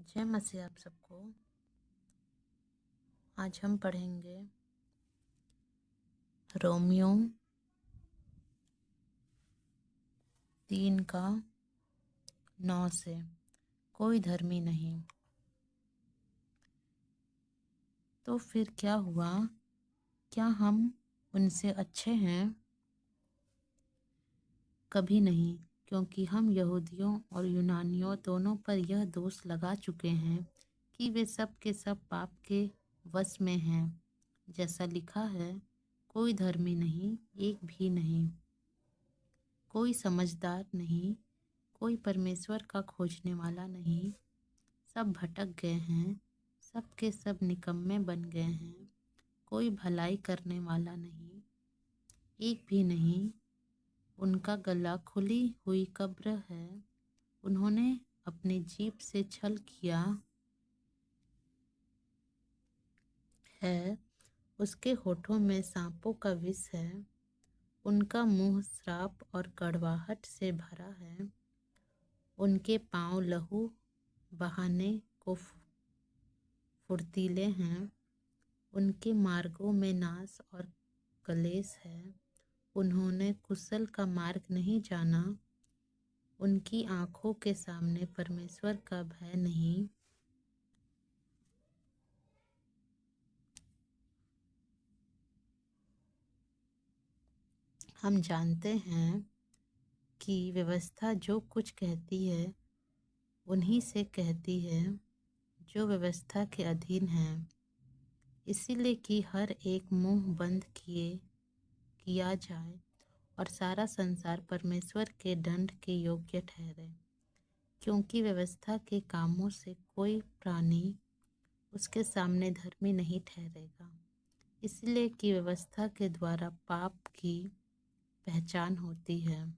जय मसीह आप सबको। आज हम पढ़ेंगे रोमियो 3:9 से। कोई धर्मी नहीं। तो फिर क्या हुआ? क्या हम उनसे अच्छे हैं? कभी नहीं, क्योंकि हम यहूदियों और यूनानियों दोनों पर यह दोष लगा चुके हैं कि वे सब के सब पाप के वश में हैं। जैसा लिखा है, कोई धर्मी नहीं, एक भी नहीं, कोई समझदार नहीं, कोई परमेश्वर का खोजने वाला नहीं। सब भटक गए हैं, सब के सब निकम्मे बन गए हैं। कोई भलाई करने वाला नहीं, एक भी नहीं। उनका गला खुली हुई कब्र है। उन्होंने अपनी जीभ से छल किया है। उसके होठों में सांपों का विष है। उनका मुंह श्राप और कड़वाहट से भरा है। उनके पांव लहू बहाने को फुर्तीले हैं। उनके मार्गों में नाश और कलेश है। उन्होंने कुशल का मार्ग नहीं जाना। उनकी आंखों के सामने परमेश्वर का भय नहीं। हम जानते हैं कि व्यवस्था जो कुछ कहती है उन्हीं से कहती है जो व्यवस्था के अधीन है, इसीलिए कि हर एक मुंह बंद किया जाए और सारा संसार परमेश्वर के दंड के योग्य ठहरे। क्योंकि व्यवस्था के कामों से कोई प्राणी उसके सामने धर्मी नहीं ठहरेगा, इसलिए कि व्यवस्था के द्वारा पाप की पहचान होती है,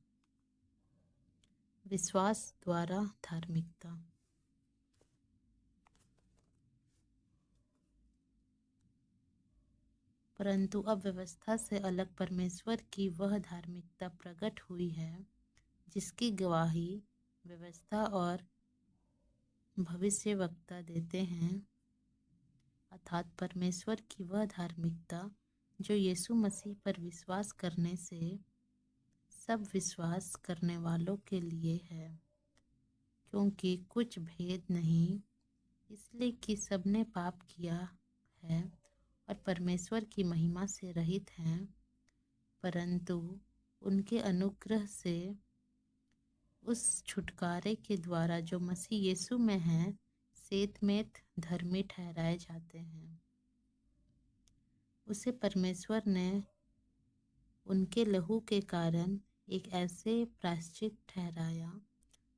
विश्वास द्वारा धार्मिकता। परंतु अब व्यवस्था से अलग परमेश्वर की वह धार्मिकता प्रकट हुई है जिसकी गवाही व्यवस्था और भविष्यवक्ता देते हैं, अर्थात परमेश्वर की वह धार्मिकता जो यीशु मसीह पर विश्वास करने से सब विश्वास करने वालों के लिए है। क्योंकि कुछ भेद नहीं, इसलिए कि सबने पाप किया है और परमेश्वर की महिमा से रहित हैं, परंतु उनके अनुग्रह से उस छुटकारे के द्वारा जो मसीह यीशु में है सेतमेत धर्मी ठहराए जाते हैं। उसे परमेश्वर ने उनके लहू के कारण एक ऐसे प्रायश्चित ठहराया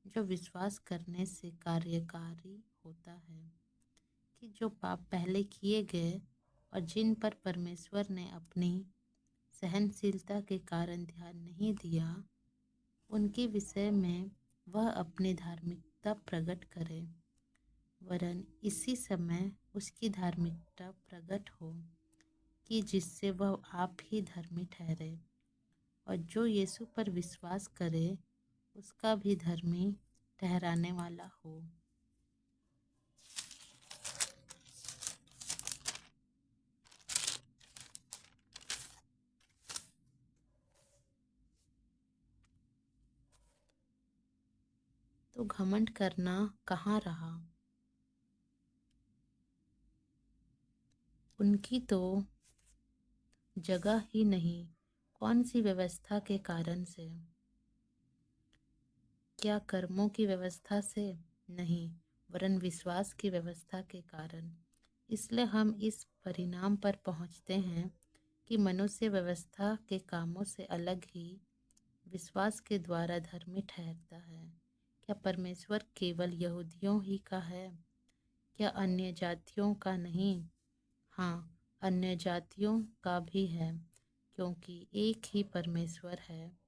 जो विश्वास करने से कार्यकारी होता है कि जो पाप पहले किए गए और जिन पर परमेश्वर ने अपनी सहनशीलता के कारण ध्यान नहीं दिया, उनके विषय में वह अपनी धार्मिकता प्रकट करे, वरन इसी समय उसकी धार्मिकता प्रकट हो कि जिससे वह आप ही धर्मी ठहरे और जो यीशु पर विश्वास करे उसका भी धर्मी ठहराने वाला हो। तो घमंड करना कहाँ रहा? उनकी तो जगह ही नहीं। कौन सी व्यवस्था के कारण से? क्या कर्मों की व्यवस्था से? नहीं, वरन विश्वास की व्यवस्था के कारण। इसलिए हम इस परिणाम पर पहुँचते हैं कि मनुष्य व्यवस्था के कामों से अलग ही विश्वास के द्वारा धर्मी ठहरता है। क्या परमेश्वर केवल यहूदियों ही का है? क्या अन्य जातियों का नहीं? हाँ, अन्य जातियों का भी है, क्योंकि एक ही परमेश्वर है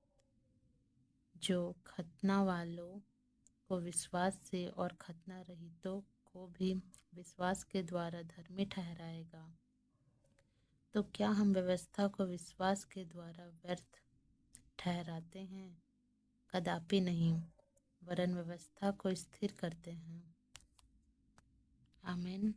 जो खतना वालों को विश्वास से और खतना रहितों को भी विश्वास के द्वारा धर्मी ठहराएगा। तो क्या हम व्यवस्था को विश्वास के द्वारा व्यर्थ ठहराते हैं? कदापि नहीं, वरन व्यवस्था को स्थिर करते हैं। आमीन।